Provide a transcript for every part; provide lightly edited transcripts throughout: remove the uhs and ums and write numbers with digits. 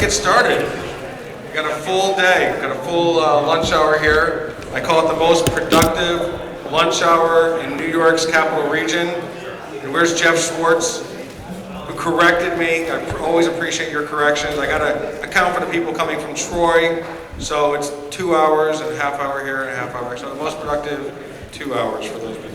get started. We got a full day, got a full lunch hour here. I call it the most productive lunch hour in New York's capital region. And where's Jeff Schwartz, who corrected me? I always appreciate your corrections. I gotta account for the people coming from Troy, so it's 2 hours and a half hour here and a half hour. So the most productive 2 hours for those people.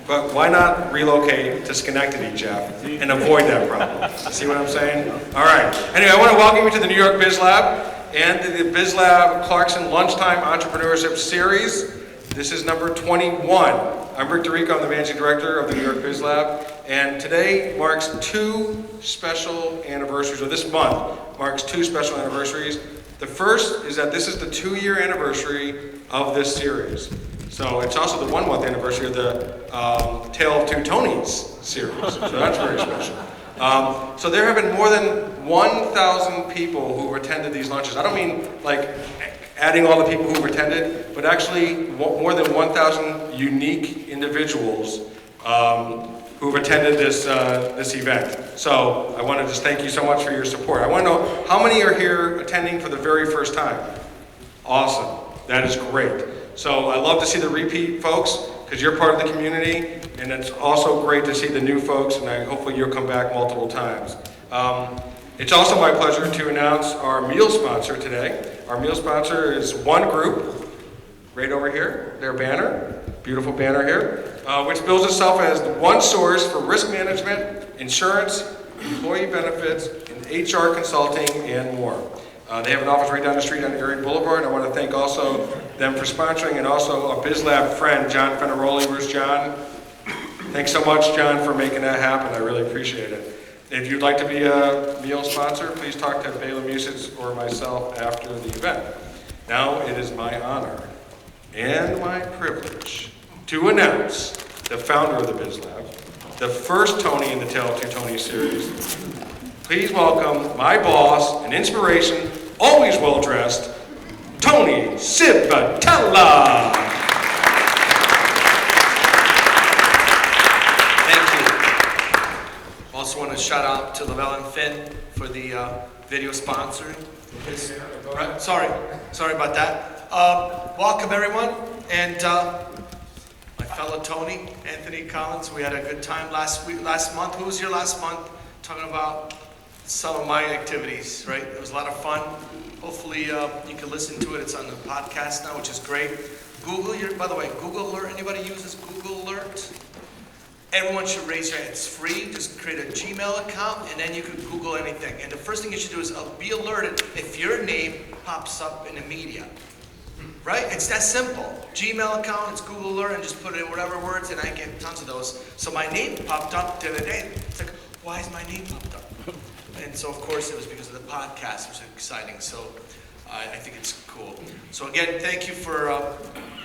But why not relocate to Schenectady, Jeff, and avoid that problem? See what I'm saying? All right. Anyway, I want to welcome you to the New York BizLab and the BizLab Clarkson Lunchtime Entrepreneurship Series. This is number 21. I'm Rick DeRico, I'm the Managing Director of the New York BizLab, and today marks two special anniversaries, or this month marks two special anniversaries. The first is that this is the 2-year anniversary of this series. So it's also the 1 month anniversary of the Tale of Two Tonys series, so that's very special. So there have been more than 1,000 people who've attended these lunches. I don't mean like adding all the people who've attended, but actually more than 1,000 unique individuals who've attended this event. So I want to just thank you so much for your support. I want to know how many are here attending for the very first time? Awesome, that is great. So I love to see the repeat folks, because you're part of the community, and it's also great to see the new folks, and hopefully you'll come back multiple times. It's also my pleasure to announce our meal sponsor today. Our meal sponsor is One Group, right over here, their banner, beautiful banner here, which bills itself as the one source for risk management, insurance, employee benefits, and HR consulting, and more. They have an office right down the street on Erie Boulevard. I want to thank also them for sponsoring, and also a BizLab friend, John Fenaroli. Where's John? Thanks so much, John, for making that happen. I really appreciate it. If you'd like to be a meal sponsor, please talk to Bela Musitz or myself after the event. Now it is my honor and my privilege to announce the founder of the BizLab, the first Tony in the Tale of Two Tonys series. Please welcome my boss and inspiration, always well-dressed, Tony Cipottella. Thank you. Also want to shout out to Lavelle and Finn for the video sponsoring. Right, sorry about that. Welcome everyone, and my fellow Tony, Anthony Collins. We had a good time last month. Who was here last month? Talking about some of my activities, right? It was a lot of fun. Hopefully you can listen to it. It's on the podcast now, which is great. By the way, Google Alert, anybody uses Google Alert? Everyone should raise your hand. It's free. Just create a Gmail account, and then you can Google anything. And the first thing you should do is be alerted if your name pops up in the media. Right? It's that simple. Gmail account, it's Google Alert, and just put in whatever words, and I get tons of those. So my name popped up the other day. It's like, why is my name popped up? And so, of course, it was because of the podcast, which was exciting. So I think it's cool. So again, thank you for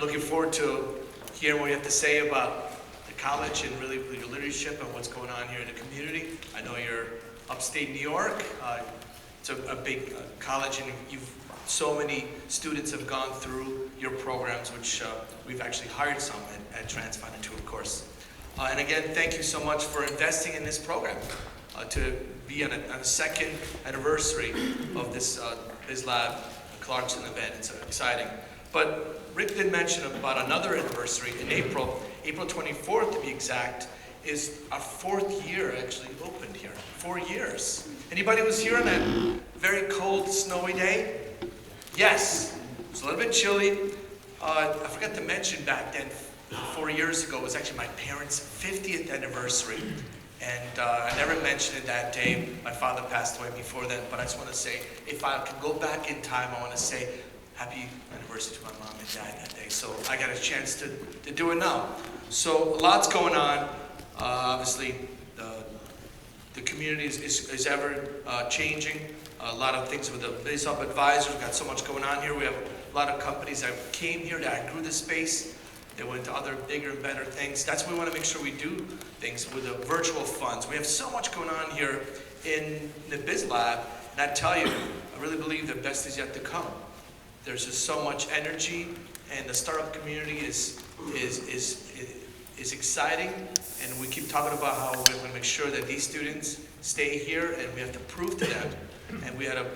looking forward to hearing what you have to say about the college and really your leadership and what's going on here in the community. I know you're upstate New York. It's a big college, and so many students have gone through your programs, which we've actually hired some at TransFund too, of course. And again, thank you so much for investing in this program. To be on a second anniversary of this BizLab Clarkson event. It's exciting. But Rick did mention about another anniversary in April 24th to be exact, is our 4th year actually opened here. 4 years. Anybody was here on that very cold, snowy day? Yes. It was a little bit chilly. I forgot to mention back then, 4 years ago, it was actually my parents' 50th anniversary. And I never mentioned it that day. My father passed away before then, but I just want to say, if I could go back in time, I want to say happy anniversary to my mom and dad that day. So I got a chance to do it now. So lots going on. Obviously, the community is ever changing. A lot of things with the BizHub advisors. We've got so much going on here. We have a lot of companies that came here that grew the space. They went to other bigger and better things. That's why we want to make sure we do things with the virtual funds. We have so much going on here in the BizLab, and I tell you, I really believe the best is yet to come. There's just so much energy, and the startup community is exciting, and we keep talking about how we're going to make sure that these students stay here, and we have to prove to them. And we had a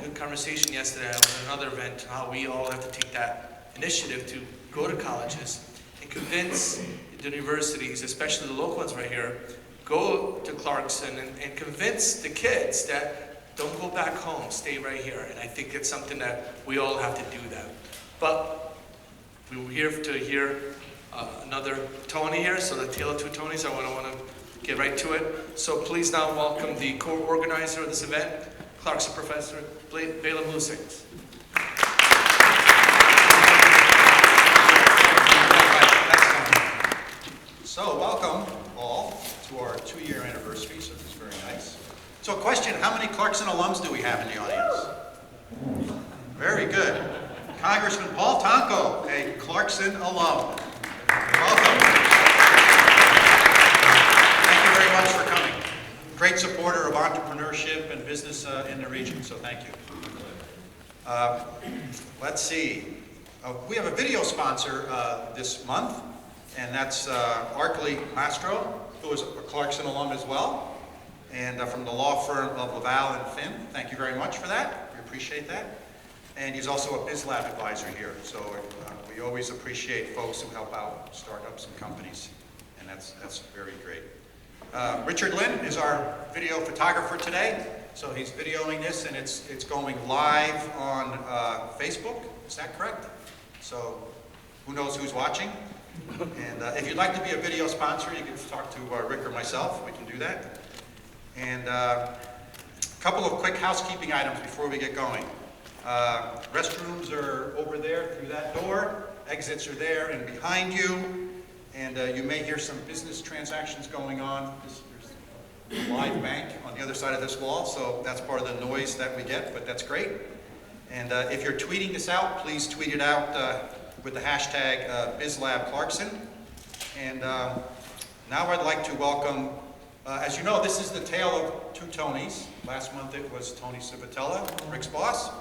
good conversation yesterday at another event, how we all have to take that initiative to go to colleges and convince the universities, especially the local ones right here, go to Clarkson and convince the kids that don't go back home, stay right here. And I think it's something that we all have to do that. But we were here to hear another Tony here, so the tale of two Tonys. I want to get right to it. So please now welcome the co-organizer of this event, Clarkson Professor BizLab Lusings. So welcome all to our 2-year anniversary, so this is very nice. So question, how many Clarkson alums do we have in the audience? Very good. Congressman Paul Tonko, a Clarkson alum. Welcome. Thank you very much for coming. Great supporter of entrepreneurship and business in the region, so thank you. Let's see. We have a video sponsor this month, and that's Arkley Mastro, who is a Clarkson alum as well, and from the law firm of Laval and Finn. Thank you very much for that. We appreciate that. And he's also a BizLab advisor here, so we always appreciate folks who help out startups and companies, and that's very great. Richard Lynn is our video photographer today, so he's videoing this, and it's going live on Facebook. Is that correct? So who knows who's watching? And if you'd like to be a video sponsor, you can talk to Rick or myself. We can do that. And a couple of quick housekeeping items before we get going. Restrooms are over there through that door. Exits are there and behind you. And you may hear some business transactions going on. There's a live bank on the other side of this wall, so that's part of the noise that we get, but that's great. And if you're tweeting this out, please tweet it out with the hashtag BizLabClarkson. And now I'd like to welcome, as you know, this is the tale of two Tonys. Last month it was Tony Civitella, Rick's boss.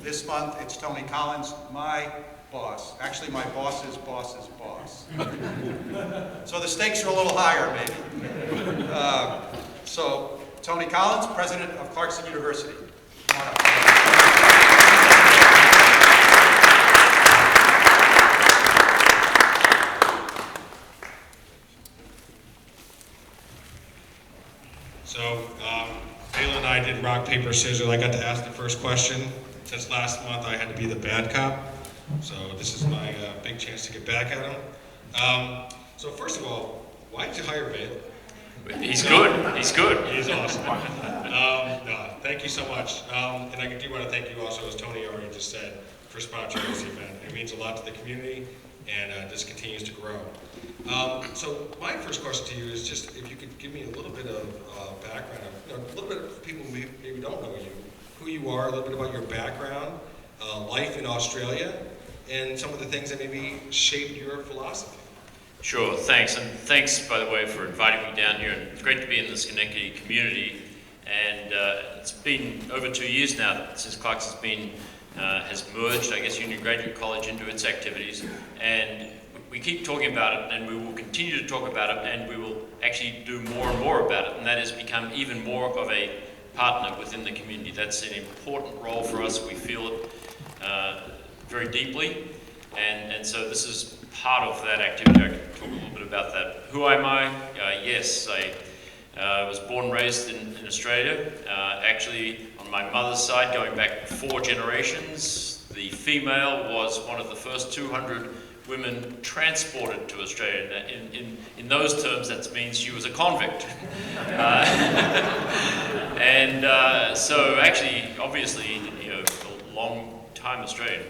This month it's Tony Collins, my boss. Actually, my boss's boss's boss. So the stakes are a little higher, maybe. So Tony Collins, president of Clarkson University. Come on up. So, Ayla and I did rock, paper, scissors. I got to ask the first question. Since last month, I had to be the bad cop. So this is my big chance to get back at him. So first of all, why did you hire Vin? He's good. He's good. He's awesome. No, thank you so much. And I do want to thank you also, as Tony already just said, for sponsoring this event. It means a lot to the community, and this continues to grow. So my first question to you is just if you could give me a little bit of background, a little bit of people who maybe don't know you, who you are, a little bit about your background, life in Australia, and some of the things that maybe shaped your philosophy. Sure, thanks. And thanks, by the way, for inviting me down here. It's great to be in the Schenectady community. And it's been over 2 years now since Clarkson's has merged, I guess, Union Graduate College into its activities. And we keep talking about it, and we will continue to talk about it, and we will actually do more and more about it. And that has become even more of a partner within the community. That's an important role for us. We feel it very deeply. And so this is part of that activity. I can talk a little bit about that. Who am I? Yes, I was born and raised in Australia. Actually, on my mother's side, going back 4 generations, the female was one of the first 200 women transported to Australia. In those terms, that means she was a convict. So actually, obviously, a long time Australian.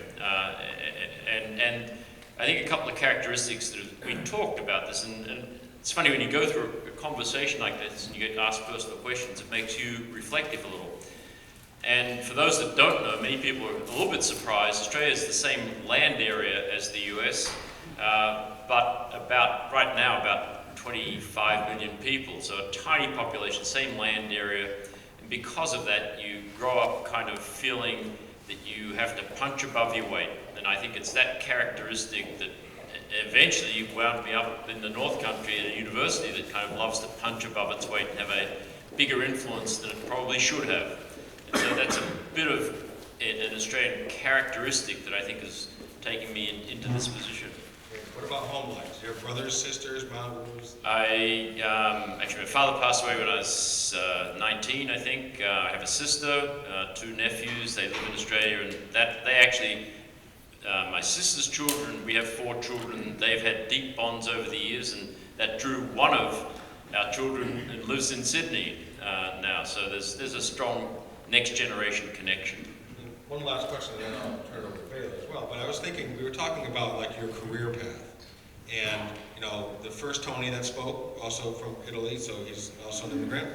And I think a couple of characteristics that we talked about this, and it's funny when you go through a conversation like this and you get asked personal questions, it makes you reflective a little. And for those that don't know, many people are a little bit surprised. Australia is the same land area as the US, but right now about 25 million people, so a tiny population, same land area. And because of that, you grow up kind of feeling that you have to punch above your weight. And I think it's that characteristic that eventually wound me up in the North Country at a university that kind of loves to punch above its weight and have a bigger influence than it probably should have. so that's a bit of an Australian characteristic that I think is taking me into this position. What about home life? Do you have brothers, sisters, mothers? Actually, my father passed away when I was 19, I think. I have a sister, 2 nephews. They live in Australia, and they actually, my sister's children, we have 4 children. They've had deep bonds over the years, and that drew one of our children and lives in Sydney now. So there's a strong next generation connection. One last question, and then I'll turn it over to Fela as well. But I was thinking, we were talking about like your career path, and you know, the first Tony that spoke, also from Italy, so he's also an immigrant.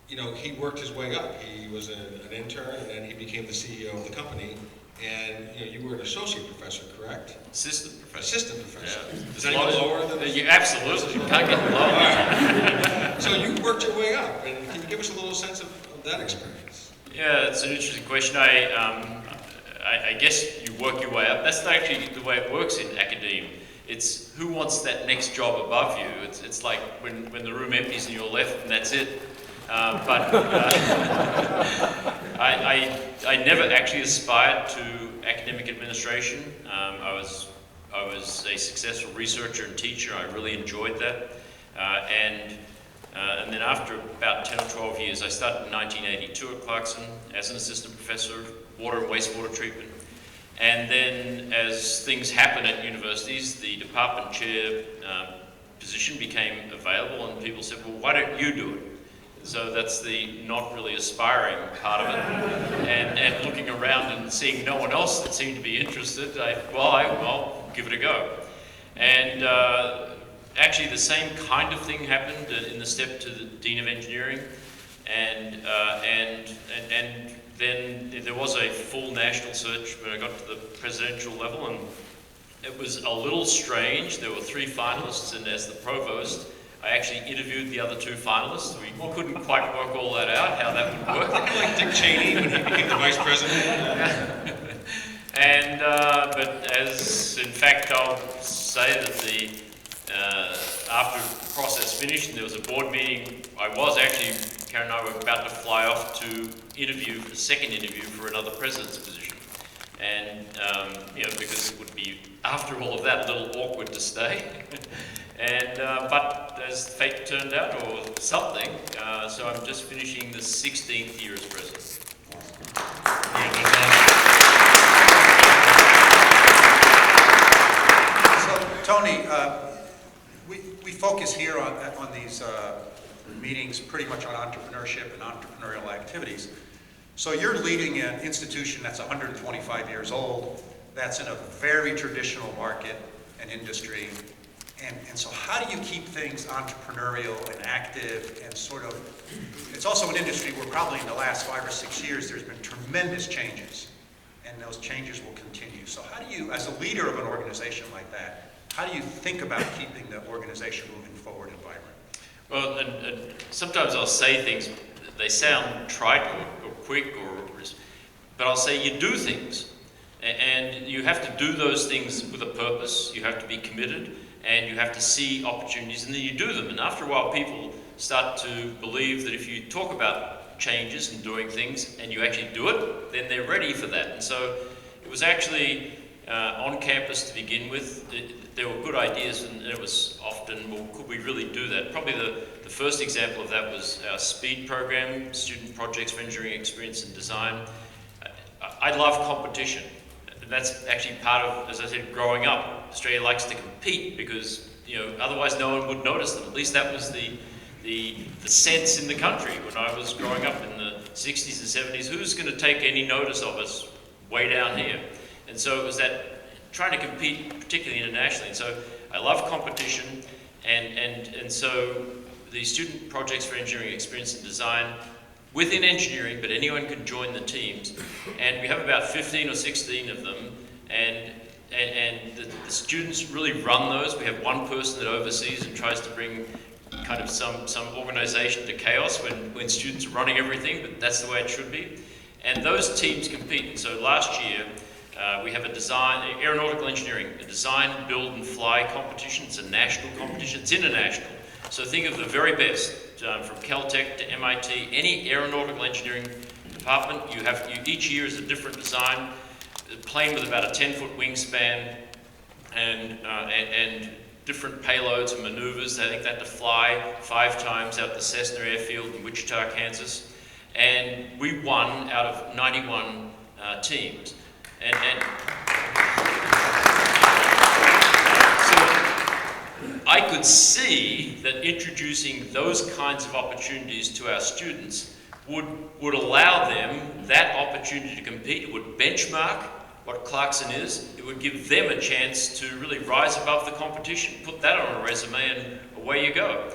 You know, he worked his way up. He was an intern, and then he became the CEO of the company. And you know, you were an associate professor, correct? Assistant professor. Assistant professor. Yeah. Is anyone lower than this? You absolutely you can't get lower. So you worked your way up, and can you give us a little sense of that experience? Yeah, it's an interesting question. I guess you work your way up. That's not actually the way it works in academia. It's who wants that next job above you. It's like when the room empties and you're left and that's it. I never actually aspired to academic administration. I was a successful researcher and teacher. I really enjoyed that. And then after about 10 or 12 years, I started in 1982 at Clarkson as an assistant professor of water and wastewater treatment. And then as things happen at universities, the department chair position became available, and people said, well, why don't you do it? So that's the not really aspiring part of it. And looking around and seeing no one else that seemed to be interested, I'll give it a go. And actually the same kind of thing happened in the step to the Dean of Engineering. And then there was a full national search when I got to the presidential level, and it was a little strange. There were 3 finalists, and as the provost, I actually interviewed the other 2 finalists. We couldn't quite work all that out, how that would work. Kind of like Dick Cheney when he became the vice president. And but as in fact, I'll say that after the process finished and there was a board meeting, Karen and I were about to fly off to interview for the second interview for another president's position. And you know, because it would be, after all of that, a little awkward to stay. And but as fate turned out, or something, so I'm just finishing the 16th year as president. So, Tony, we focus here on these meetings pretty much on entrepreneurship and entrepreneurial activities. So you're leading an institution that's 125 years old, that's in a very traditional market and industry. And so how do you keep things entrepreneurial and active and sort of, it's also an industry where probably in the last 5 or 6 years there's been tremendous changes, and those changes will continue. So how do you, as a leader of an organization like that, how do you think about keeping the organization moving forward and vibrant? Well, and sometimes I'll say things, they sound trite or quick, but I'll say you do things. And you have to do those things with a purpose, you have to be committed, and you have to see opportunities, and then you do them. And after a while, people start to believe that if you talk about changes and doing things, and you actually do it, then they're ready for that. And so it was actually on campus to begin with. There were good ideas, and it was often, well, could we really do that? Probably the first example of that was our SPEED program, Student Projects for Engineering Experience and Design. I love competition. That's actually part of, as I said, growing up. Australia likes to compete because, you know, otherwise no one would notice them. At least that was the sense in the country when I was growing up in the 60s and 70s. Who's going to take any notice of us way down here? And so it was that trying to compete, particularly internationally. And so I love competition, and so the Student Projects for Engineering Experience and Design within engineering, but anyone can join the teams. And we have about 15 or 16 of them, and the students really run those. We have one person that oversees and tries to bring kind of some organization to chaos when students are running everything, but that's the way it should be. And those teams compete. And so last year, we have aeronautical engineering, a design, build and fly competition. It's a national competition, it's international. So think of the very best, from Caltech to MIT, any aeronautical engineering department. Each year is a different design. A plane with about a 10-foot wingspan and different payloads and maneuvers. I think they had to fly 5 times out the Cessna airfield in Wichita, Kansas. And we won out of 91 teams. And so I could see that introducing those kinds of opportunities to our students would allow them that opportunity to compete. It would benchmark what Clarkson is. It would give them a chance to really rise above the competition, put that on a resume, and away you go.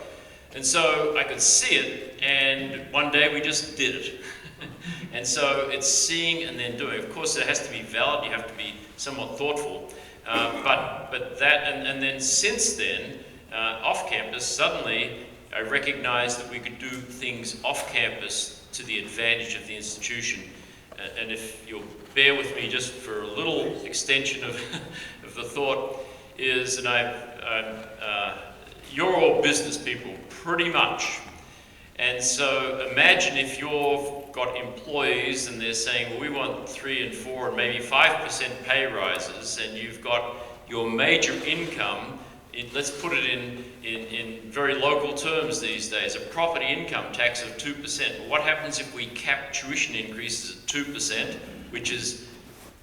And so I could see it, and one day we just did it. And so it's seeing and then doing. Of course, it has to be valid. You have to be somewhat thoughtful. But that, and then since then, off campus, suddenly I recognized that we could do things off campus to the advantage of the institution. And if you'll bear with me just for a little extension of the thought, is that you're all business people, pretty much. And so imagine if you've got employees and they're saying, well, we want 3 and 4 and maybe 5% pay rises, and you've got your major income, let's put it in very local terms these days, a property income tax of 2%. Well, what happens if we cap tuition increases at 2%, which is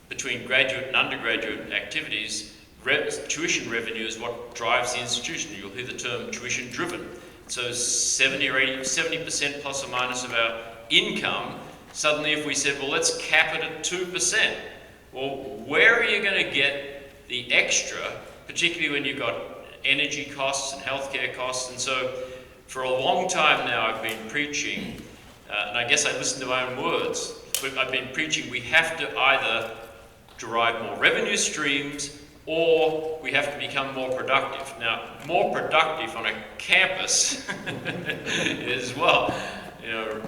between graduate and undergraduate activities? Tuition revenue is what drives the institution. You'll hear the term tuition driven. So 70 or 70% plus or minus of our income, suddenly if we said, well, let's cap it at 2%, well, where are you going to get the extra, particularly when you've got energy costs and healthcare costs? And so for a long time now I've been preaching, and I guess I listen to my own words, but I've been preaching we have to either derive more revenue streams or we have to become more productive. Now, more productive on a campus is, well, you know,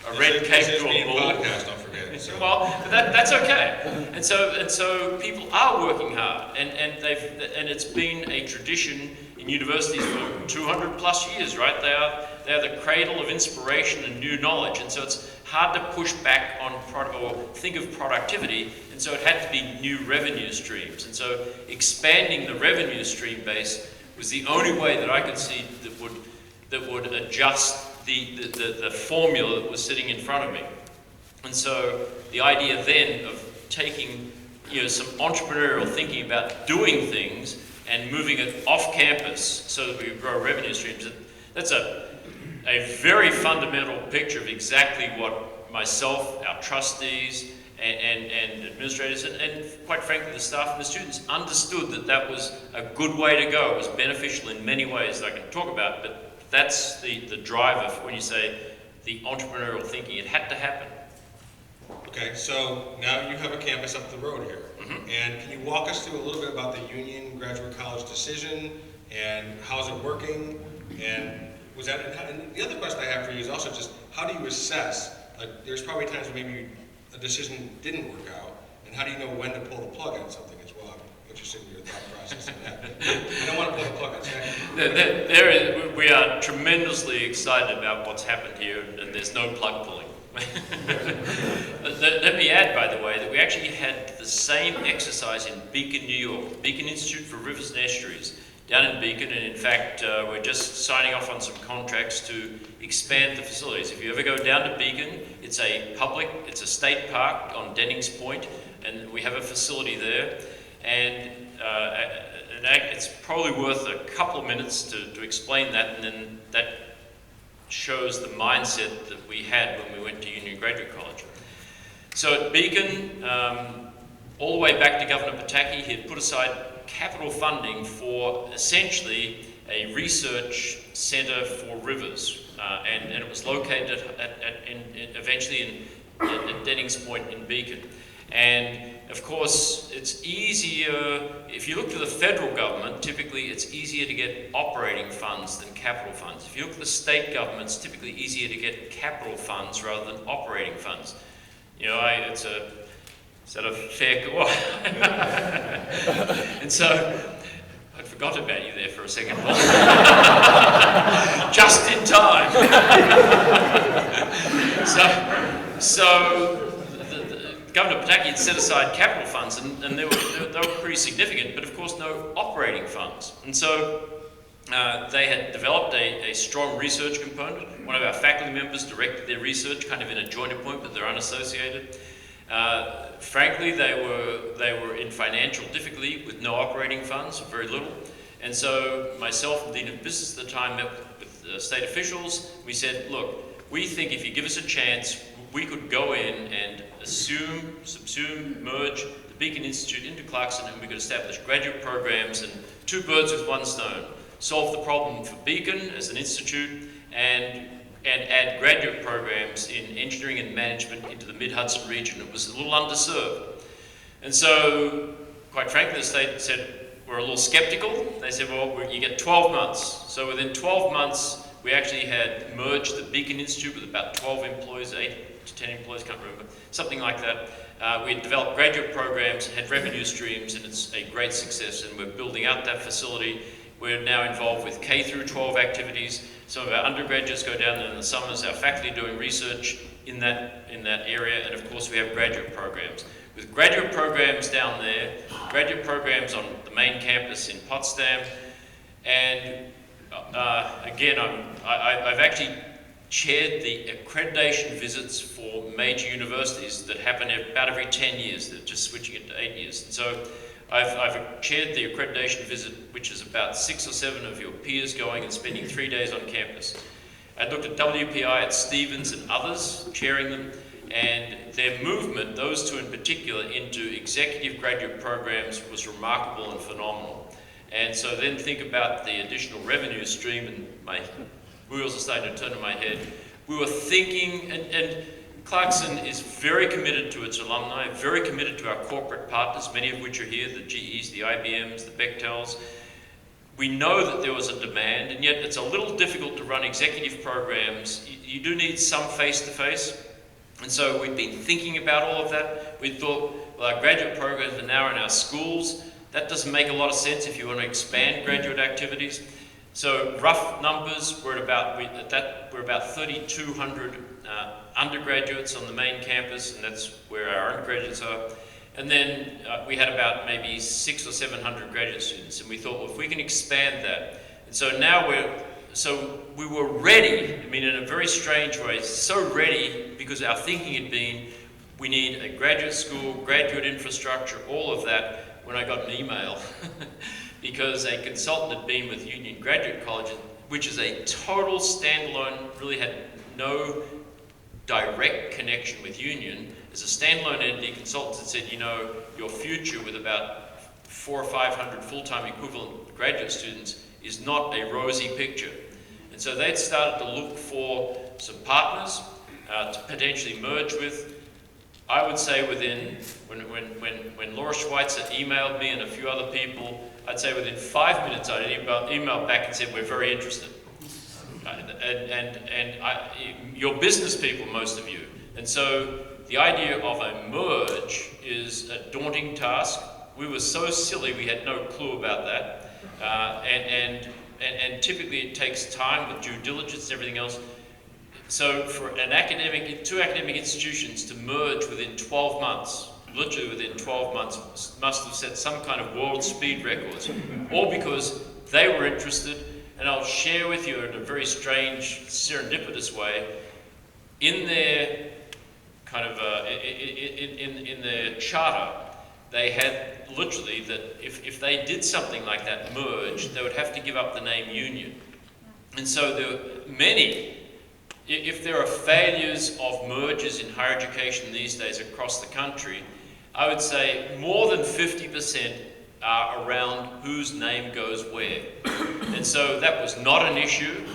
a red cape to a bull. Podcast, don't forget. So. Well, but that's okay. And so people are working hard, and it's been a tradition in universities for 200 plus years, right? They are the cradle of inspiration and new knowledge, and so it's hard to push back on or think of productivity, and so it had to be new revenue streams. And so expanding the revenue stream base was the only way that I could see that would adjust the formula that was sitting in front of me. And so the idea then of taking some entrepreneurial thinking about doing things and moving it off campus so that we grow revenue streams, that's a very fundamental picture of exactly what myself, our trustees, and administrators, and quite frankly the staff and the students understood that was a good way to go. It was beneficial in many ways that I can talk about, but that's the driver when you say the entrepreneurial thinking. It had to happen. Okay, so now you have a campus up the road here. Mm-hmm. And can you walk us through a little bit about the Union Graduate College decision and how's it working? And was that, and the other question I have for you is also just how do you assess, like there's probably times when maybe a decision didn't work out, and how do you know when to pull the plug on something as well? I'm interested in your thought process in that. I don't want to pull the plug on second. We are tremendously excited about what's happened here, and there's no plug pulling. Let me add, by the way, that we actually had the same exercise in Beacon, New York, Beacon Institute for Rivers and Estuaries, down in Beacon, and in fact, we're just signing off on some contracts to expand the facilities. If you ever go down to Beacon, it's a state park on Dennings Point, and we have a facility there, and it's probably worth a couple of minutes to explain that, and then that shows the mindset that we had when we went to Union Graduate College. So at Beacon, all the way back to Governor Pataki, he had put aside capital funding for essentially a research center for rivers, and it was located eventually at Dennings Point in Beacon. And of course, it's easier, if you look to the federal government, typically it's easier to get operating funds than capital funds. If you look at the state government, it's typically easier to get capital funds rather than operating funds. You know, it's a sort of fair, and so, I forgot about you there for a second. Just in time. So Governor Pataki had set aside capital funds, and they were pretty significant, but of course no operating funds. And so they had developed a strong research component. One of our faculty members directed their research kind of in a joint appointment, they're unassociated. Frankly, they were in financial difficulty with no operating funds, or very little. And so myself and Dean of Business at the time met with state officials. We said, look, we think if you give us a chance, we could go in and subsume, merge the Beacon Institute into Clarkson, and we could establish graduate programs and 2 birds with 1 stone. Solve the problem for Beacon as an institute and add graduate programs in engineering and management into the Mid-Hudson region. It was a little underserved. And so, quite frankly, the state said, we're a little skeptical. They said, well, you get 12 months. So within 12 months, we actually had merged the Beacon Institute with about 12 employees, 8 to 10 employees, can't remember, something like that. We had developed graduate programs, had revenue streams, and it's a great success, and we're building out that facility. We're now involved with K through 12 activities. Some of our undergraduates go down there in the summers. Our faculty doing research in that area, and of course we have graduate programs. With graduate programs down there, graduate programs on the main campus in Potsdam, and again, I've actually chaired the accreditation visits for major universities that happen about every 10 years. They're just switching it to 8 years. And so I've chaired the accreditation visit, which is about 6 or 7 of your peers going and spending 3 days on campus. I looked at WPI, at Stevens and others, chairing them, and their movement, those 2 in particular, into executive graduate programs was remarkable and phenomenal. And so then think about the additional revenue stream, and my wheels are starting to turn in my head. We were thinking, and Clarkson is very committed to its alumni, very committed to our corporate partners, many of which are here, the GEs, the IBMs, the Bechtels. We know that there was a demand, and yet it's a little difficult to run executive programs. You do need some face-to-face. And so we've been thinking about all of that. We thought, well, our graduate programs are now in our schools. That doesn't make a lot of sense if you want to expand graduate activities. So rough numbers, we're about 3,200 undergraduates on the main campus, and that's where our undergraduates are. And then we had about maybe 600 or 700 graduate students, and we thought, well, if we can expand that. And so now we were ready, I mean, in a very strange way, so ready because our thinking had been, we need a graduate school, graduate infrastructure, all of that, when I got an email. Because a consultant had been with Union Graduate College, which is a total standalone, really had no direct connection with Union. As a standalone entity, consultants had said, you know, your future with about 400 or 500 full-time equivalent graduate students is not a rosy picture. And so they'd started to look for some partners to potentially merge with. I would say within, when Laura Schweitzer emailed me and a few other people, I'd say within 5 minutes I'd emailed back and said, we're very interested. You're business people, most of you. And so the idea of a merge is a daunting task. We were so silly, we had no clue about that. And typically it takes time with due diligence and everything else. So for two academic institutions to merge within 12 months, literally within 12 months, must have set some kind of world speed records, all because they were interested. And I'll share with you in a very strange, serendipitous way, in their kind of, in their charter, they had literally that if they did something like that merge, they would have to give up the name Union. And so there were many. If there are failures of mergers in higher education these days across the country, I would say more than 50% are around whose name goes where. And so that was not an issue.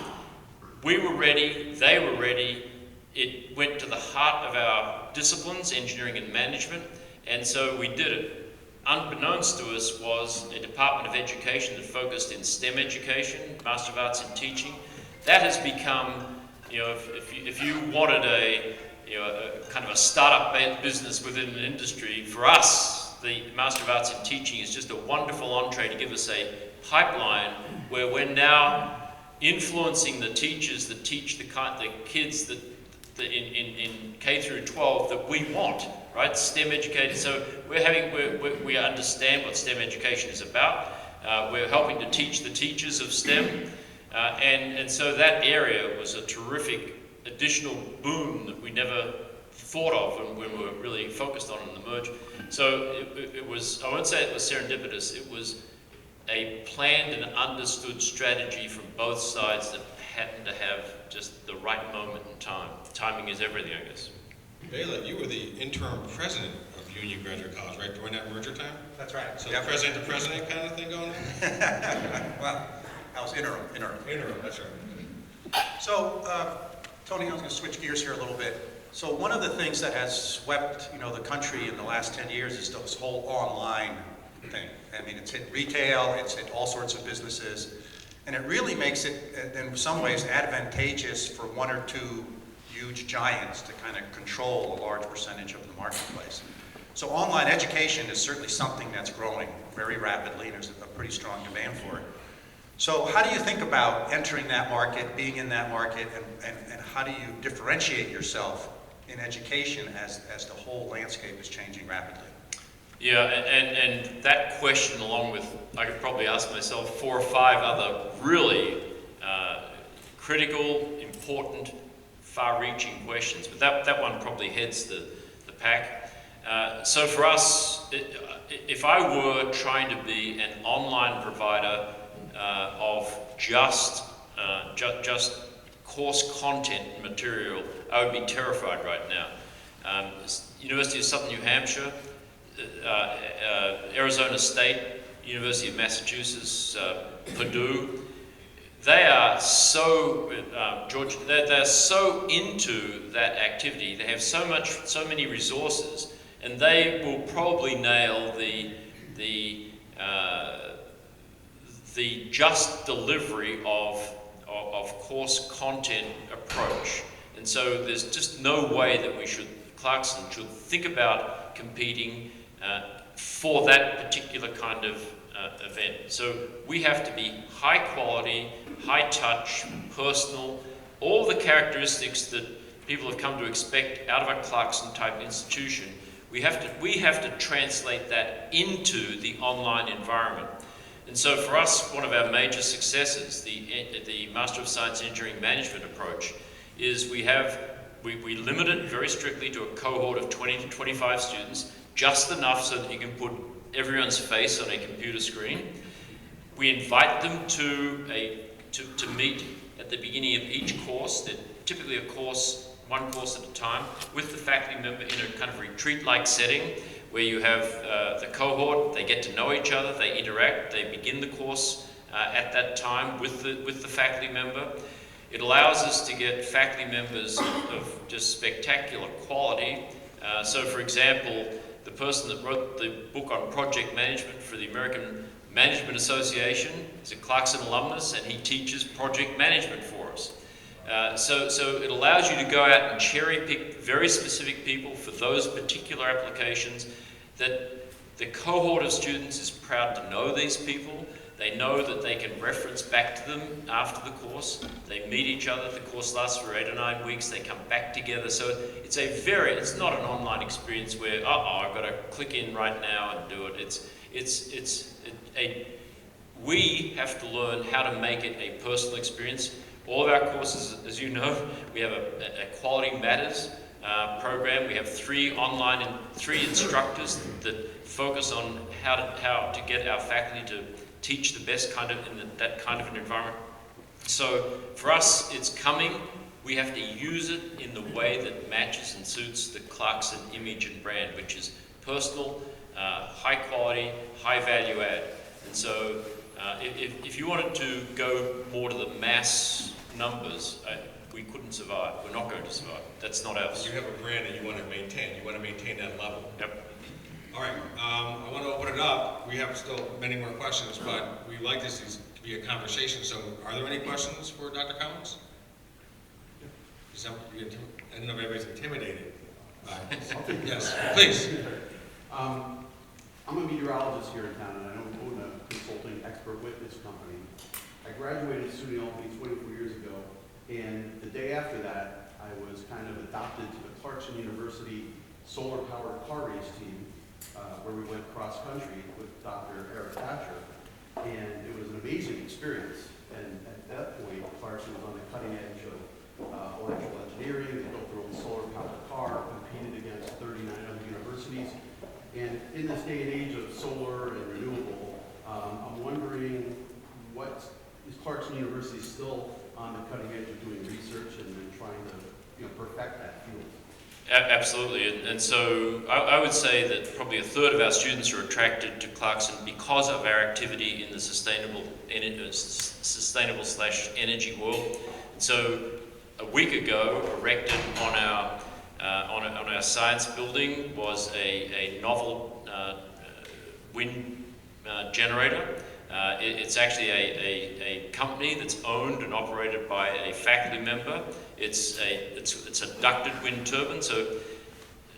We were ready, they were ready. It went to the heart of our disciplines, engineering and management, and so we did it. Unbeknownst to us was a Department of Education that focused in STEM education, Master of Arts in Teaching. That has become, you know, if you wanted a kind of a startup business within an industry, for us, the Master of Arts in Teaching is just a wonderful entree to give us a pipeline where we're now influencing the teachers that teach the kids that in K through 12 that we want, right? STEM educated. So we understand what STEM education is about. We're helping to teach the teachers of STEM, and so that area was a terrific additional boom that we never thought of when we were really focused on in the merge. So it was, I won't say it was serendipitous, it was a planned and understood strategy from both sides that happened to have just the right moment in time. Timing is everything, I guess. Bela, you were the interim president of Union Graduate College, right, during that merger time? That's right. So president to president kind of thing going on? Well, that was interim. Interim, that's right. So, Tony, I was going to switch gears here a little bit. So one of the things that has swept, the country in the last 10 years is this whole online thing. I mean, it's hit retail, it's hit all sorts of businesses, and it really makes it, in some ways, advantageous for one or two huge giants to kind of control a large percentage of the marketplace. So online education is certainly something that's growing very rapidly, and there's a pretty strong demand for it. So how do you think about entering that market, being in that market, and how do you differentiate yourself in education as the whole landscape is changing rapidly? Yeah, and that question, along with, I could probably ask myself 4 or 5 other really critical, important, far-reaching questions, but that one probably heads the pack. So for us, if I were trying to be an online provider of just course content and material, I would be terrified right now. University of Southern New Hampshire, Arizona State, University of Massachusetts, Purdue, they are so, Georgia, they're so into that activity. They have so many resources, and they will probably nail the just delivery of course content approach. And so there's just no way that Clarkson should think about competing for that particular kind of event. So we have to be high quality, high touch, personal, all the characteristics that people have come to expect out of a Clarkson type institution. We have to translate that into the online environment. And so for us, one of our major successes, the Master of Science Engineering Management approach, is we limit it very strictly to a cohort of 20 to 25 students, just enough so that you can put everyone's face on a computer screen. We invite them to meet at the beginning of each course. They're typically one course at a time, with the faculty member in a kind of retreat-like setting, where you have the cohort, they get to know each other, they interact, they begin the course at that time with the faculty member. It allows us to get faculty members of just spectacular quality. So for example, the person that wrote the book on project management for the American Management Association is a Clarkson alumnus, and he teaches project management for us. So it allows you to go out and cherry pick very specific people for those particular applications, that the cohort of students is proud to know these people. They know that they can reference back to them after the course. They meet each other. The course lasts for 8 or 9 weeks. They come back together. So it's not an online experience where, I've got to click in right now and do it. We have to learn how to make it a personal experience. All of our courses, as you know, we have a Quality Matters program. We have 3 instructors that focus on how to get our faculty to teach the best kind of in that kind of an environment. So for us, it's coming. We have to use it in the way that matches and suits the Clarkson image and brand, which is personal, high quality, high value add. And so if you wanted to go more to the mass numbers, we couldn't survive. We're not going to survive. That's not ours. You have a brand that you want to maintain. You want to maintain that level. Yep. All right, I want to open it up. We have still many more questions, but we like this to be a conversation. So are there any questions for Dr. Collins? I don't know if everybody's intimidated. Yes, please. I'm a meteorologist here in town, and I don't own a consulting expert witness company. I graduated SUNY Albany 24 years ago, and the day after that, I was kind of adopted to the Clarkson University solar-powered car race team, where we went cross-country with Dr. Eric Thatcher, and it was an amazing experience. And at that point, Clarkson was on the cutting edge of electrical engineering. They built their own solar-powered car, competed against 39 other universities. And in this day and age of solar and renewable, I'm wondering, is Clarkson University still on the cutting edge of doing research and trying to perfect that field? Absolutely, and so I would say that probably a third of our students are attracted to Clarkson because of our activity in the sustainable / energy world. And so a week ago, erected on our science building was a novel wind generator. It's actually a company that's owned and operated by a faculty member. It's a ducted wind turbine. So,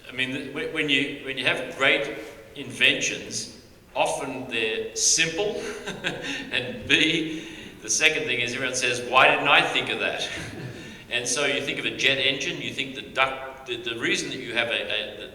I mean, when you have great inventions, often they're simple, and B, the second thing is everyone says, why didn't I think of that? And so you think of a jet engine, you think the reason that you have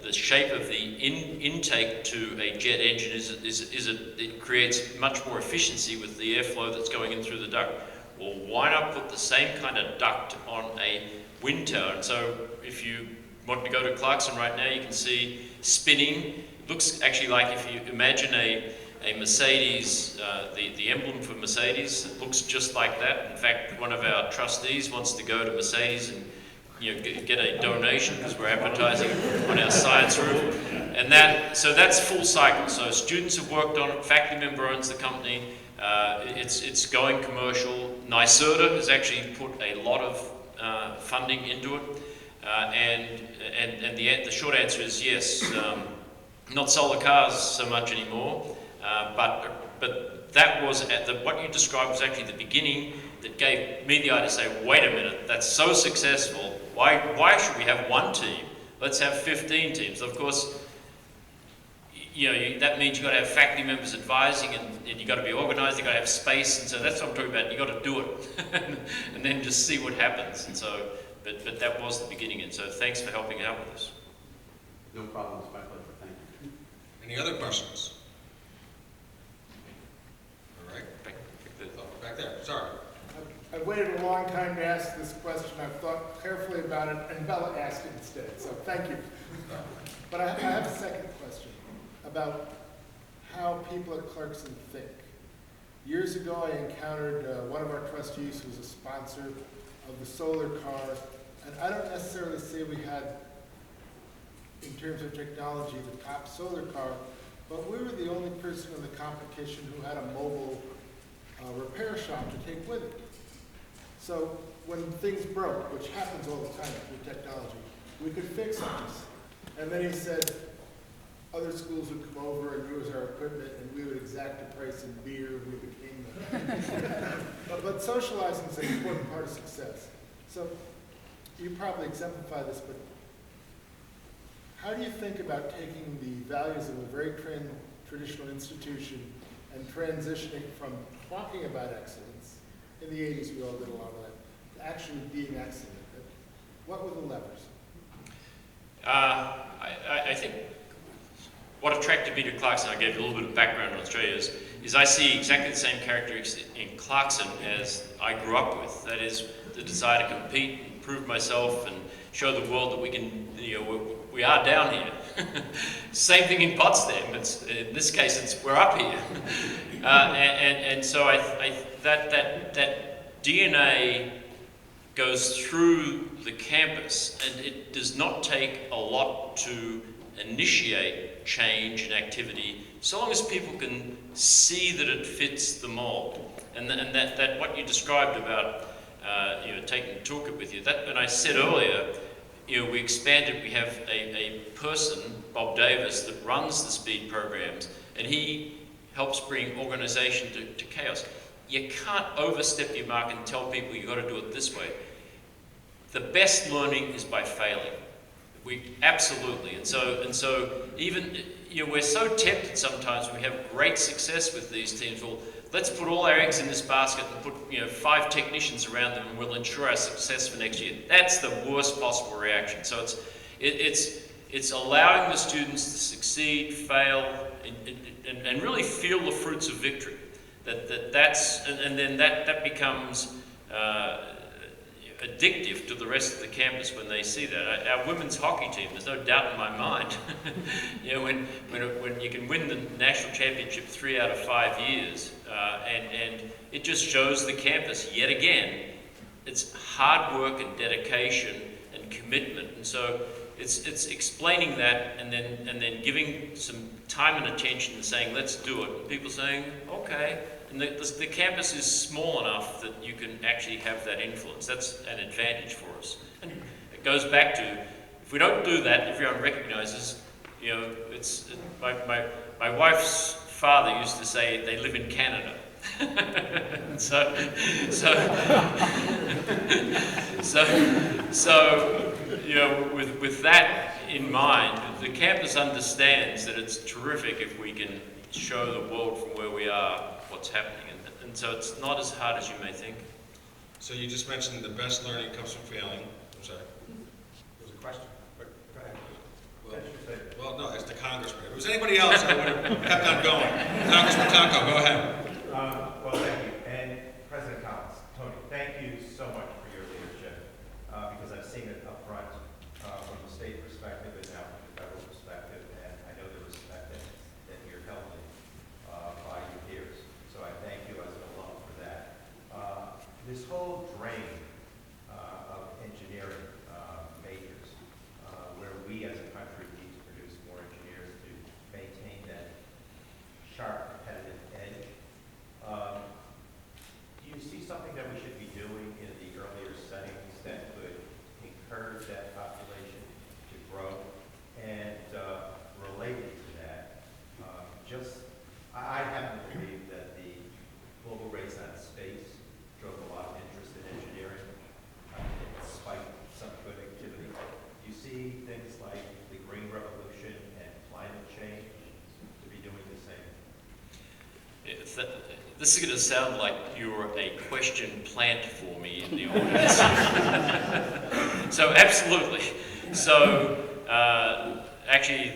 the shape of the intake to a jet engine is it creates much more efficiency with the airflow that's going in through the duct. Well, why not put the same kind of duct on a wind tower? And so if you want to go to Clarkson right now, you can see spinning. It looks actually like, if you imagine a Mercedes, the emblem for Mercedes, it looks just like that. In fact, one of our trustees wants to go to Mercedes and get a donation because we're advertising on our science roof. And so that's full cycle. So students have worked on it, faculty member owns the company, it's going commercial. NYSERDA has actually put a lot of funding into it. And the short answer is yes. Not solar cars so much anymore, but that was what you described was actually the beginning that gave me the idea to say, wait a minute, that's so successful. Why should we have one team? Let's have 15 teams. Of course, that means you've got to have faculty members advising, and you've got to be organized, you've got to have space, and so that's what I'm talking about. You've got to do it, and then just see what happens. And so, but that was the beginning, and so thanks for helping out with us. No problem, it's my pleasure, thank you. Any other questions? All right, back there, sorry. I've waited a long time to ask this question. I've thought carefully about it, and Bella asked it instead, so thank you. But I have a second question about how people at Clarkson think. Years ago, I encountered one of our trustees who was a sponsor of the solar car, and I don't necessarily say we had, in terms of technology, the top solar car, but we were the only person in the competition who had a mobile repair shop to take with it. So when things broke, which happens all the time with technology, we could fix things. And then he said other schools would come over and use our equipment, and we would exact a price in beer, and we became but socializing is an important part of success. So you probably exemplify this, but how do you think about taking the values of a very traditional institution and transitioning from talking about excellence? In the 80s, we all did a lot of that, to actually being excellent. What were the levers? I think what attracted me to Clarkson, I gave a little bit of background on Australia, is I see exactly the same characteristics in Clarkson as I grew up with. That is the desire to compete and prove myself and show the world that we can, we are down here. Same thing in Potsdam. In this case, we're up here. And so that DNA goes through the campus, and it does not take a lot to initiate change and activity, so long as people can see that it fits the mold. And that what you described about taking the toolkit with you, that, and I said earlier, we expanded. We have a person, Bob Davis, that runs the speed programs, and he helps bring organization to chaos. You can't overstep your mark and tell people you've got to do it this way. The best learning is by failing. Absolutely, and so even we're so tempted sometimes when we have great success with these teams. Well, let's put all our eggs in this basket and put 5 technicians around them and we'll ensure our success for next year. That's the worst possible reaction. So it's allowing the students to succeed, fail, and really feel the fruits of victory. And then that becomes addictive to the rest of the campus when they see that. Our women's hockey team, there's no doubt in my mind, when you can win the national championship 3 out of 5 years, and it just shows the campus yet again, it's hard work and dedication and commitment. And so it's explaining that and then giving some time and attention and saying, let's do it. And people saying, okay. And the campus is small enough that you can actually have that influence. That's an advantage for us. And it goes back to, if we don't do that, everyone recognizes, my wife's father used to say they live in Canada. so with that in mind, the campus understands that it's terrific if we can show the world from where we are what's happening, and so it's not as hard as you may think. So you just mentioned the best learning comes from failing. I'm sorry. There was a question. Go ahead. Well, no, it's the congressman. If it was anybody else, I would have kept on going. Congressman Tonko, go ahead. Well, thank you. And President Collins, Tony, thank you so much for your leadership, because I've seen it up front from the state perspective and now from the federal perspective, and I know the respect that you're held in by your peers. So I thank you as an alum for that. This whole drain of engineering majors, where we as a country need to produce more engineers to maintain that sharp competitive edge. Do you see something that we should be doing in the earlier settings that could encourage that population to grow? And related to that, I happen to believe that the global race on space drove a lot of interest in engineering, despite some good activity. Do you see things like the Green Revolution and climate change to be doing the same? This is going to sound like you're a question plant for me in the audience. So absolutely. So actually,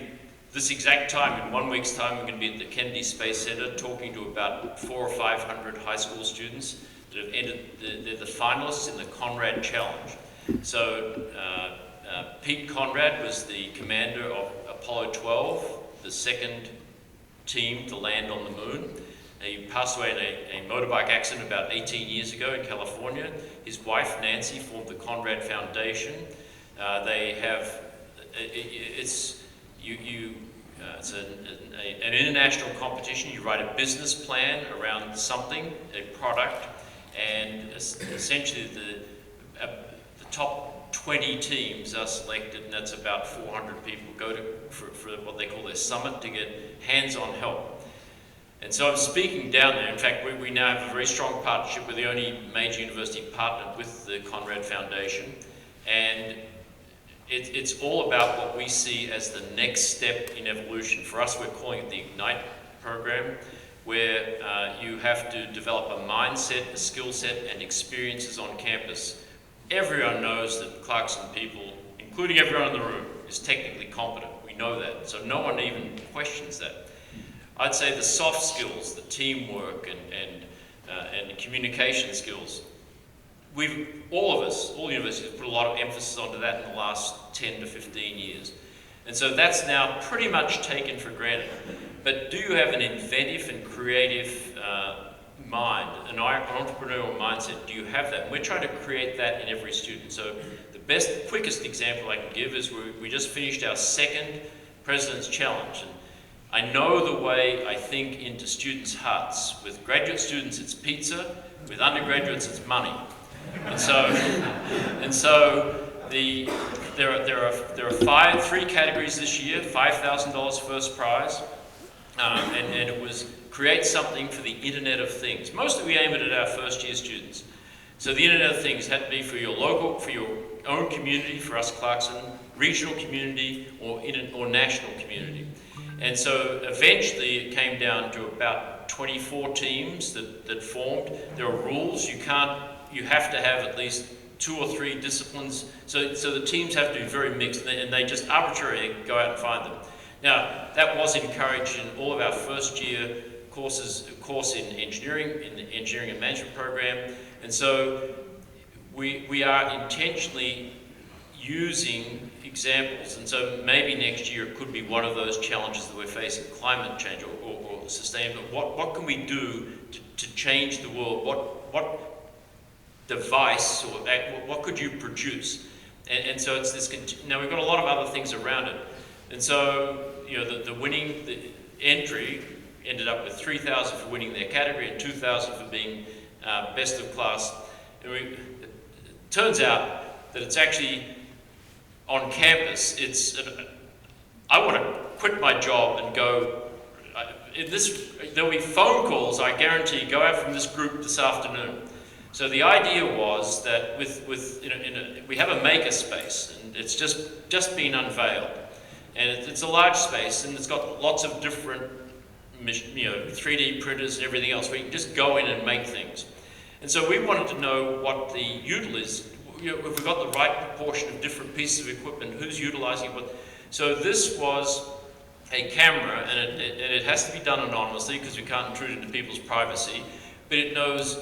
this exact time, in 1 week's time, we're going to be at the Kennedy Space Center talking to about 400 or 500 high school students that have entered. They're the finalists in the Conrad Challenge. So Pete Conrad was the commander of Apollo 12, the second team to land on the moon. He passed away in a motorbike accident about 18 years ago in California. His wife, Nancy, formed the Conrad Foundation. They have, it's an international competition. You write a business plan around something, a product, and essentially the top 20 teams are selected, and that's about 400 people go for what they call their summit to get hands-on help. And so I'm speaking down there. In fact, we now have a very strong partnership. We're the only major university partnered with the Conrad Foundation. And it's all about what we see as the next step in evolution. For us, we're calling it the Ignite program, where you have to develop a mindset, a skill set, and experiences on campus. Everyone knows that Clarkson people, including everyone in the room, is technically competent. We know that. So no one even questions that. I'd say the soft skills, the teamwork and communication skills, all of us, all universities, put a lot of emphasis onto that in the last 10 to 15 years. And so that's now pretty much taken for granted. But do you have an inventive and creative mind, an entrepreneurial mindset? Do you have that? And we're trying to create that in every student. So the quickest example I can give is we just finished our second President's Challenge. And I know the way I think into students' hearts. With graduate students, it's pizza. With undergraduates, it's money. And so there are 3 categories this year. $5,000 first prize, and it was create something for the Internet of Things. Mostly we aim it at our first-year students. So the Internet of Things had to be for your local, for your own community, for us Clarkson, regional community, or national community. And so eventually it came down to about 24 teams that formed. There are rules. You have to have at least 2 or 3 disciplines. So the teams have to be very mixed, and they just arbitrarily go out and find them. Now, that was encouraged in all of our first year course in engineering, in the engineering and management program. And so we are intentionally using examples. And so maybe next year it could be one of those challenges that we're facing, climate change or sustainability. What can we do to change the world? What device or what could you produce? And so it's this, now we've got a lot of other things around it. And so, you know, the winning the entry ended up with 3,000 for winning their category and 2,000 for being best of class. And it turns out that it's actually on campus. I want to quit my job and go. There'll be phone calls, I guarantee, go out from this group this afternoon. So the idea was that we have a maker space, and it's just been unveiled, and it's a large space, and it's got lots of different, 3D printers and everything else. We can just go in and make things. And so we wanted to know what the util is. If we've got the right proportion of different pieces of equipment, who's utilizing what. So this was a camera, and it has to be done anonymously because we can't intrude into people's privacy, but it knows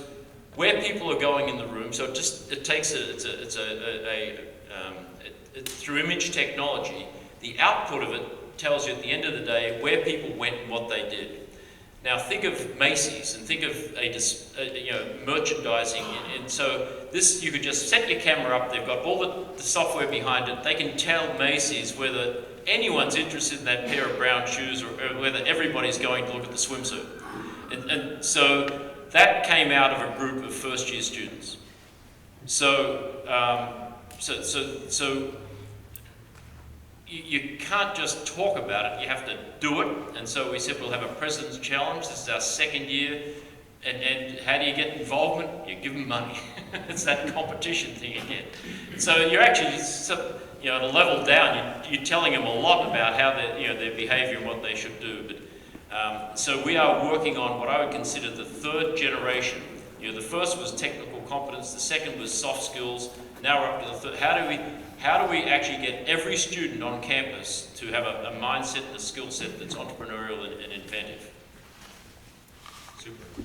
where people are going in the room. So it takes through image technology, the output of it tells you at the end of the day where people went and what they did. Now think of Macy's and think of merchandising, and so this, you could just set your camera up. They've got all the software behind it. They can tell Macy's whether anyone's interested in that pair of brown shoes or whether everybody's going to look at the swimsuit. And so that came out of a group of first-year students. So you can't just talk about it, you have to do it. And so we said we'll have a President's Challenge. This is our second year. And how do you get involvement? You give them money. It's that competition thing again. So you're actually, at a level down, you're telling them a lot about how their behavior and what they should do. But so we are working on what I would consider the third generation. The first was technical competence, the second was soft skills. Now we're up to the third. How do we actually get every student on campus to have a mindset and a skill set that's entrepreneurial and inventive? Super.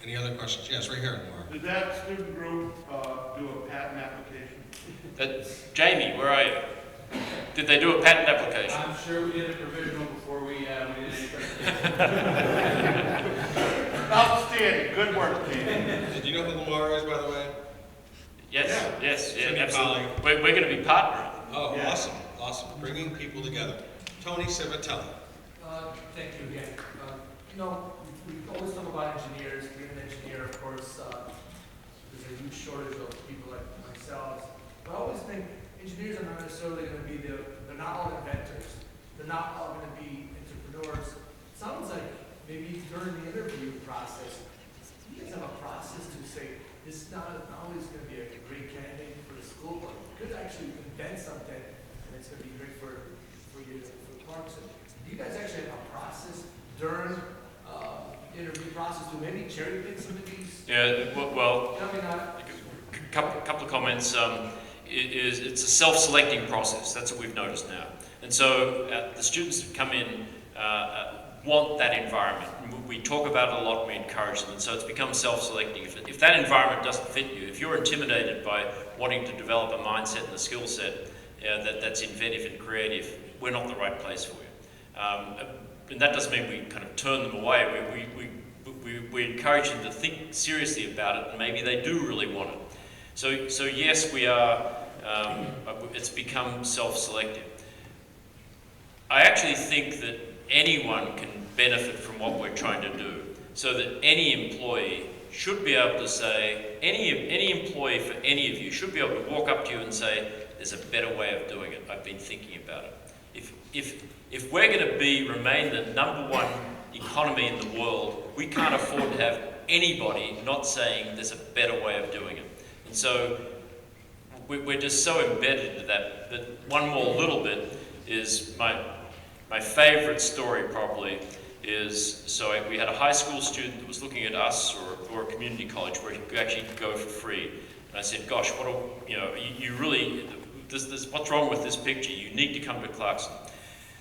Any other questions? Yes, right here, Laura. Did that student group do a patent application? Jamie, where are you? Did they do a patent application? I'm sure we did a provisional before we did any presentation. Outstanding. Good work, team. Did you know who Lamar is, by the way? Yes, Should be absolutely. following. We're going to be partnering. Oh, Yeah. awesome. Bringing people together. Tony Civitelli. Thank you again. We always talk about engineers. Being an engineer, of course, there's a huge shortage of people like myself. But I always think engineers are not necessarily going to be they're not all inventors. They're not all going to be entrepreneurs. It sounds like maybe during the interview process, you guys have a process to say, this is not only is going to be a great candidate for the school, but you could actually invent something, and it's going to be great for Clarkson. Do you guys actually have a process during the interview process to maybe cherry pick some of these? Yeah, well, Tell me not. a couple of comments. It's a self-selecting process. That's what we've noticed now. And so the students that come in want that environment. We talk about it a lot, we encourage them, and so it's become self-selecting. If that environment doesn't fit you, if you're intimidated by wanting to develop a mindset and a skill set that's inventive and creative, we're not the right place for you. And that doesn't mean we kind of turn them away. We encourage them to think seriously about it, and maybe they do really want it. So yes, we are, it's become self-selective. I actually think that anyone can benefit from what we're trying to do, so that any employee should be able to say, any employee for any of you should be able to walk up to you and say, there's a better way of doing it. I've been thinking about it. If we're going to remain the #1 economy in the world, we can't afford to have anybody not saying there's a better way of doing it. And so we're just so embedded into that one more little bit is my favorite story probably is, so we had a high school student that was looking at us or a community college where he could actually go for free. And I said, gosh, you really, what's wrong with this picture? You need to come to Clarkson.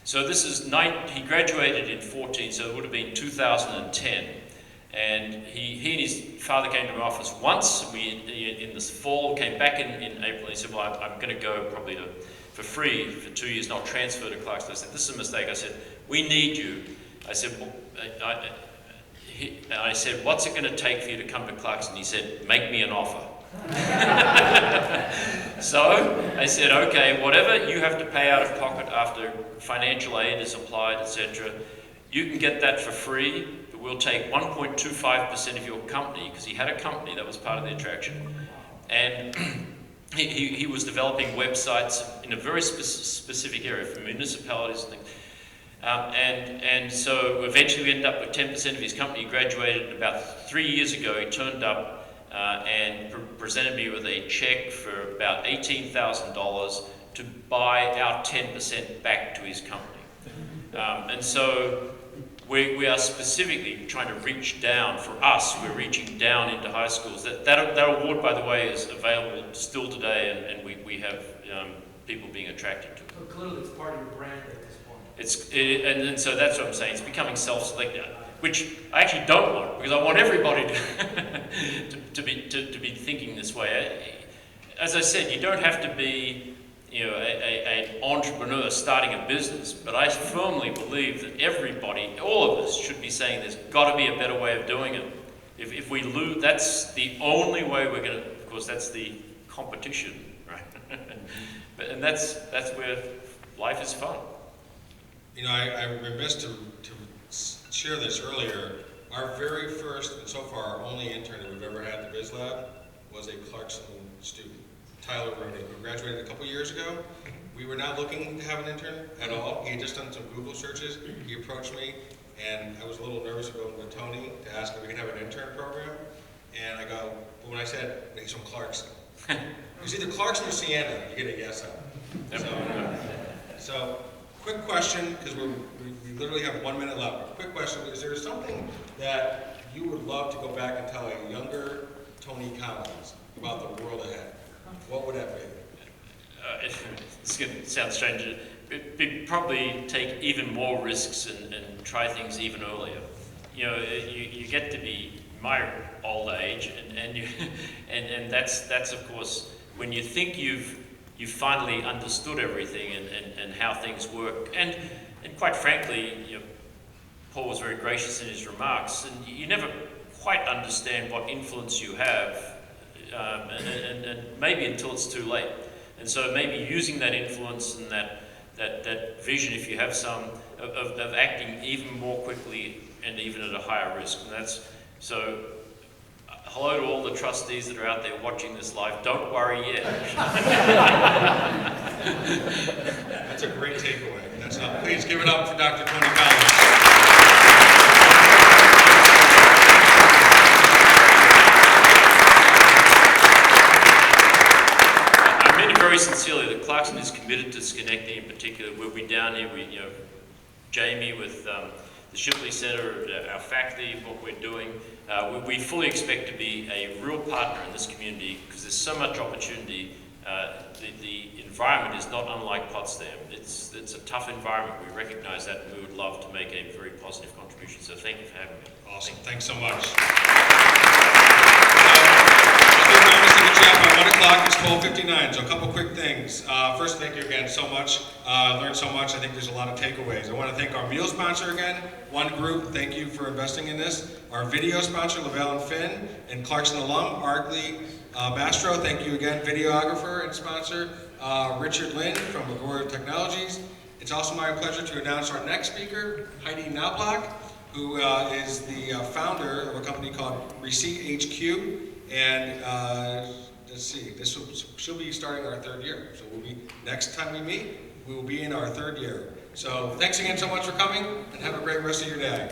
So this is, he graduated in 14, so it would have been 2010. And he and his father came to my office once. We, in this fall, came back in April. He said, well, I'm going to go probably for free for 2 years, and I'll transfer to Clarkson. I said, this is a mistake. I said, we need you. I said, well, I said, what's it going to take for you to come to Clarkson? He said, make me an offer. So I said, okay, whatever you have to pay out of pocket after financial aid is applied, etc., you can get that for free, but we'll take 1.25% of your company, because he had a company, that was part of the attraction. And he was developing websites in a very specific area for municipalities and things. And so eventually we ended up with 10% of his company. He graduated about 3 years ago. He turned up and presented me with a check for about $18,000 to buy our 10% back to his company. And so we are specifically trying to reach down. For us, we're reaching down into high schools. That award, by the way, is available still today, and we have people being attracted to it. But clearly it's part of your brand at this point. And so that's what I'm saying. It's becoming self-selected, which I actually don't want, because I want everybody to be thinking this way. As I said, you don't have to be, an entrepreneur starting a business, but I firmly believe that everybody, all of us, should be saying there's got to be a better way of doing it. If we lose, that's the only way we're going to. Of course, that's the competition, right? And that's where life is fun. I'm remiss to share this earlier. Our very first, and so far our only intern that we've ever had at the BizLab was a Clarkson student, Tyler Rooney, who graduated a couple years ago. We were not looking to have an intern at all. He had just done some Google searches. He approached me, and I was a little nervous about going to Tony to ask if we could have an intern program. And I go, but when I said, he's from Clarkson. It was either Clarkson or Siena. You get a yes out. So quick question, because we literally have 1 minute left. Quick question, is there something that you would love to go back and tell a younger Tony Collins about the world ahead? What would that be? It's going to sound strange. It'd probably take even more risks and try things even earlier. You get to be my old age, and that's of course when you think you've finally understood everything and how things work. And quite frankly, Paul was very gracious in his remarks, and you never quite understand what influence you have, and maybe until it's too late. And so maybe using that influence and that vision, if you have some, of acting even more quickly and even at a higher risk. And that's so. Hello to all the trustees that are out there watching this live. Don't worry yet. That's a great takeaway. Please give it up for Dr. Tony Collins. I mean it very sincerely that Clarkson is committed to Schenectady in particular. We'll be down here. Jamie with the Shipley Center, our faculty, what we're doing. We fully expect to be a real partner in this community because there's so much opportunity. The environment is not unlike Potsdam. It's a tough environment. We recognize that, and we would love to make a very positive contribution. So thank you for having me. Awesome. Thanks so much. As we promised in the chat, by 1 o'clock, it's 12:59, so a couple quick things. First, thank you again so much. I learned so much. I think there's a lot of takeaways. I want to thank our meal sponsor again, One Group. Thank you for investing in this. Our video sponsor, Lavelle and Finn, and Clarkson alum, Arkley Bastro. Thank you again, videographer and sponsor, Richard Lynn from Agora Technologies. It's also my pleasure to announce our next speaker, Heidi Knobloch, who is the founder of a company called Receipt HQ. And let's see, she'll be starting our 3rd year. So next time we meet, we will be in our 3rd year. So thanks again so much for coming, and have a great rest of your day.